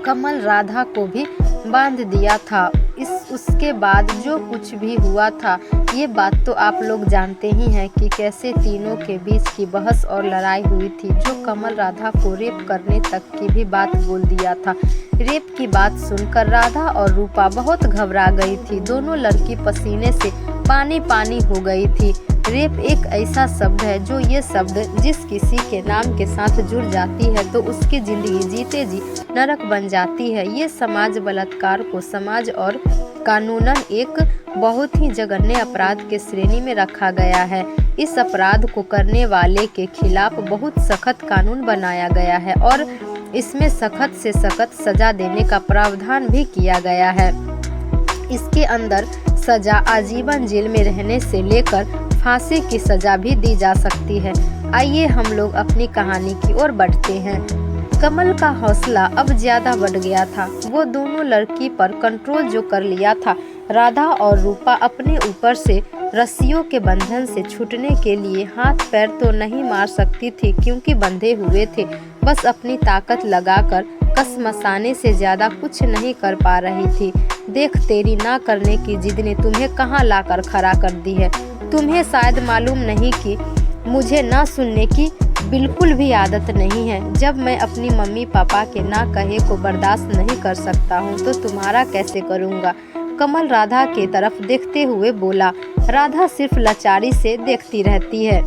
कमल राधा को भी बांध दिया था। उसके बाद जो कुछ भी हुआ था, ये बात तो आप लोग जानते ही हैं कि कैसे तीनों के बीच की बहस और लड़ाई हुई थी, जो कमल राधा को रेप करने तक की भी बात बोल दिया था। रेप की बात सुनकर राधा और रूपा बहुत घबरा गई थी। दोनों लड़की पसीने से पानी पानी हो गई थी। रेप एक ऐसा शब्द है जो ये शब्द जिस किसी के नाम के साथ जुड़ जाती है तो उसकी जिंदगी जीते जी नरक बन जाती है। ये समाज बलात्कार को समाज और कानूनन एक बहुत ही जघन्य अपराध के श्रेणी में रखा गया है। इस अपराध को करने वाले के खिलाफ बहुत सख्त कानून बनाया गया है और इसमें सख्त से सख्त सजा देने का प्रावधान भी किया गया है। इसके अंदर सजा आजीवन जेल में रहने से लेकर फांसी की सजा भी दी जा सकती है। आइए हम लोग अपनी कहानी की ओर बढ़ते हैं। कमल का हौसला अब ज्यादा बढ़ गया था। वो दोनों लड़की पर कंट्रोल जो कर लिया था। राधा और रूपा अपने ऊपर से रस्सियों के बंधन से छूटने के लिए हाथ पैर तो नहीं मार सकती थी क्योंकि बंधे हुए थे। बस अपनी ताकत लगाकर कसमसाने से ज्यादा कुछ नहीं कर पा रही थी। देख, तेरी ना करने की जिद ने तुम्हें कहाँ लाकर खड़ा कर दी है। तुम्हें शायद मालूम नहीं कि मुझे ना सुनने की बिल्कुल भी आदत नहीं है। जब मैं अपनी मम्मी पापा के ना कहे को बर्दाश्त नहीं कर सकता हूँ तो तुम्हारा कैसे करूँगा। कमल राधा की तरफ देखते हुए बोला। राधा सिर्फ लाचारी से देखती रहती है।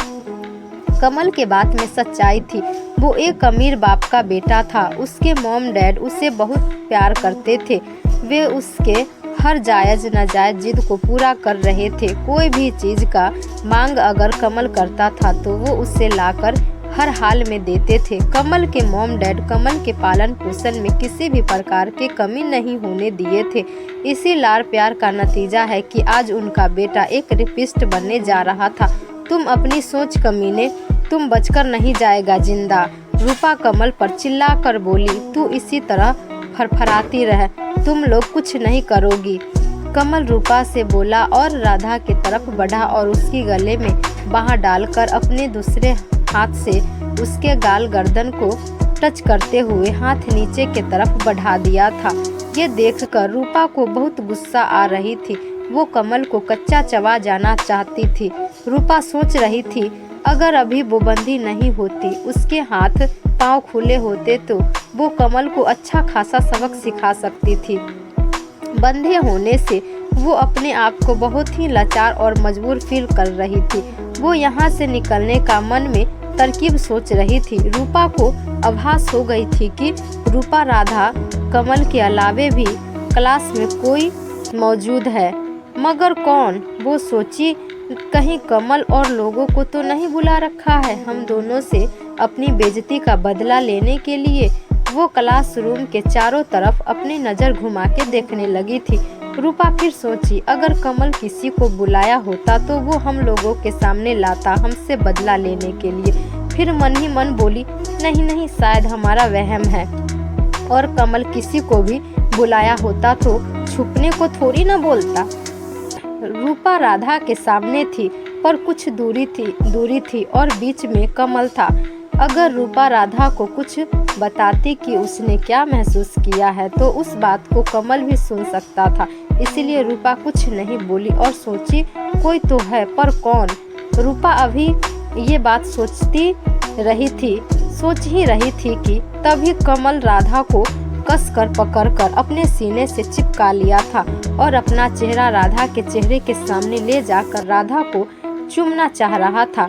कमल के बात में सच्चाई थी। वो एक अमीर बाप का बेटा था। उसके मॉम डैड उसे बहुत प्यार करते थे। वे उसके हर जायज नाजायज जिद को पूरा कर रहे थे। कोई भी चीज का मांग अगर कमल करता था तो वो उसे लाकर हर हाल में देते थे। कमल के मॉम डैड कमल के पालन पोषण में किसी भी प्रकार की कमी नहीं होने दिए थे। इसी लाड़ प्यार का नतीजा है कि आज उनका बेटा एक रेपिस्ट बनने जा रहा था। तुम अपनी सोच कमीने, तुम बचकर नहीं जाएगा जिंदा। रूपा कमल पर चिल्ला कर बोली। तू इसी तरह फरफराती रह, तुम लोग कुछ नहीं करोगी। कमल रूपा से बोला और राधा की तरफ बढ़ा और उसकी गले में बाँह डालकर अपने दूसरे हाथ से उसके गाल गर्दन को टच करते हुए हाथ नीचे की तरफ बढ़ा दिया था। ये देखकर रूपा को बहुत गुस्सा आ रही थी। वो कमल को कच्चा चबा जाना चाहती थी। रूपा सोच रही थी अगर अभी वो बंदी नहीं होती, उसके हाथ पांव खुले होते तो वो कमल को अच्छा खासा सबक सिखा सकती थी। बंधे होने से वो अपने आप को बहुत ही लाचार और मजबूर फील कर रही थी। वो यहाँ से निकलने का मन में तरकीब सोच रही थी। रूपा को आभास हो गई थी कि रूपा राधा कमल के अलावे भी क्लास में कोई मौजूद है, मगर कौन? वो सोची कहीं कमल और लोगों को तो नहीं बुला रखा है हम दोनों से अपनी बेइज्जती का बदला लेने के लिए। वो क्लासरूम के चारों तरफ अपनी नज़र घुमा के देखने लगी थी। रूपा फिर सोची अगर कमल किसी को बुलाया होता तो वो हम लोगों के सामने लाता हमसे बदला लेने के लिए। फिर मन ही मन बोली नहीं नहीं, शायद हमारा वहम है। और कमल किसी को भी बुलाया होता तो छुपने को थोड़ी ना बोलता। रूपा राधा के सामने थी पर कुछ दूरी थी और बीच में कमल था। अगर रूपा राधा को कुछ बताती कि उसने क्या महसूस किया है तो उस बात को कमल भी सुन सकता था। इसलिए रूपा कुछ नहीं बोली और सोची कोई तो है पर कौन। रूपा अभी ये बात सोच ही रही थी कि तभी कमल राधा को कसकर पकड़कर अपने सीने से चिपका लिया था और अपना चेहरा राधा के चेहरे के सामने ले जाकर राधा को चूमना चाह रहा था।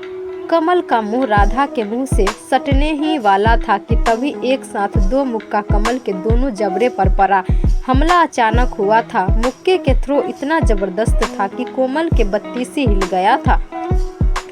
कमल का मुंह राधा के मुंह से सटने ही वाला था कि तभी एक साथ दो मुक्का कमल के दोनों जबड़े पर पड़ा। हमला अचानक हुआ था। मुक्के के थ्रो इतना जबरदस्त था कि कोमल के बत्तीसी हिल गया था।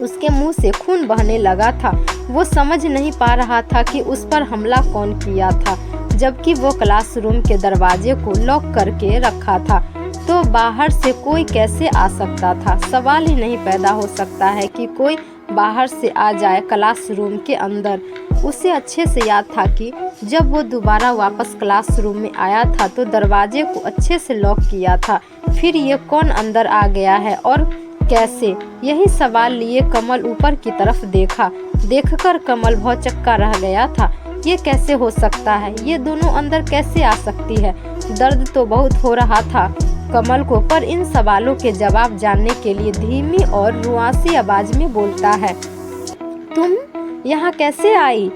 उसके मुंह से खून बहने लगा था। वो समझ नहीं पा रहा था कि उस पर हमला कौन किया था, जबकि वो क्लासरूम के दरवाजे को लॉक करके रखा था। तो बाहर से कोई कैसे आ सकता था? सवाल ही नहीं पैदा हो सकता है कि कोई बाहर से आ जाए क्लासरूम के अंदर। उसे अच्छे से याद था कि जब वो दोबारा वापस क्लासरूम में आया था तो दरवाजे को अच्छे से लॉक किया था। फिर ये कौन अंदर आ गया है और कैसे? यही सवाल लिए कमल ऊपर की तरफ देखा। देखकर कमल भौचक्का रह गया था। ये कैसे हो सकता है, ये दोनों अंदर कैसे आ सकती है। दर्द तो बहुत हो रहा था कमल को, पर इन सवालों के जवाब जानने के लिए धीमी और रुआसी आवाज में बोलता है, तुम यहाँ कैसे आई।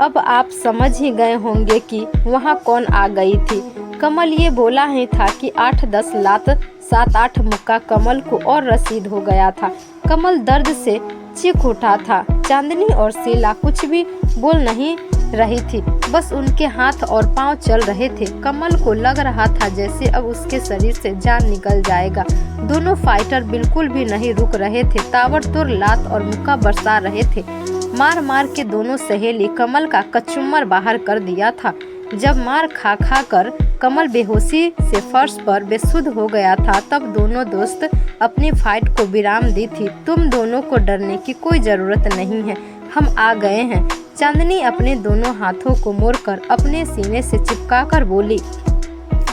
अब आप समझ ही गए होंगे कि वहाँ कौन आ गई थी। कमल ये बोला ही था कि 8-10 लात 7-8 मुक्का कमल को और रसीद हो गया था। कमल दर्द से चीख उठा था। चांदनी और शीला कुछ भी बोल नहीं रही थी, बस उनके हाथ और पांव चल रहे थे। कमल को लग रहा था जैसे अब उसके शरीर से जान निकल जाएगा। दोनों फाइटर बिल्कुल भी नहीं रुक रहे थे, ताबड़तोड़ लात और मुक्का बरसा रहे थे। मार मार के दोनों सहेली कमल का कचुम्बर बाहर कर दिया था। जब मार खा खा कर कमल बेहोशी से फर्श पर बेसुध हो गया था, तब दोनों दोस्त अपनी फाइट को विराम दी थी। तुम दोनों को डरने की कोई जरूरत नहीं है, हम आ गए हैं। चांदनी अपने दोनों हाथों को मोड़कर अपने सीने से चिपकाकर बोली,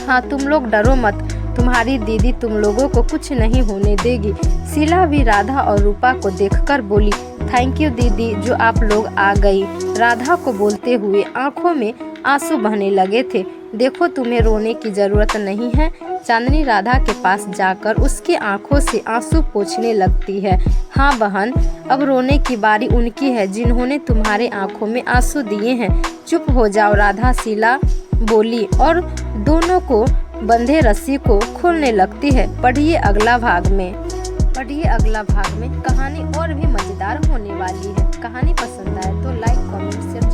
हाँ तुम लोग डरो मत, तुम्हारी दीदी तुम लोगों को कुछ नहीं होने देगी। शीला भी राधा और रूपा को देखकर बोली, थैंक यू दीदी जो आप लोग आ गई। राधा को बोलते हुए आंखों में आंसू बहने लगे थे। देखो तुम्हें रोने की जरूरत नहीं है। चांदनी राधा के पास जाकर उसकी आंखों से आंसू पोंछने लगती है। हाँ बहन, अब रोने की बारी उनकी है जिन्होंने तुम्हारे आंखों में आंसू दिए हैं। चुप हो जाओ राधा, शीला बोली और दोनों को बंधे रस्सी को खोलने लगती है। पढ़िए अगला भाग में कहानी और भी मज़ेदार होने वाली है। कहानी पसंद आए तो लाइक कमेंट शेयर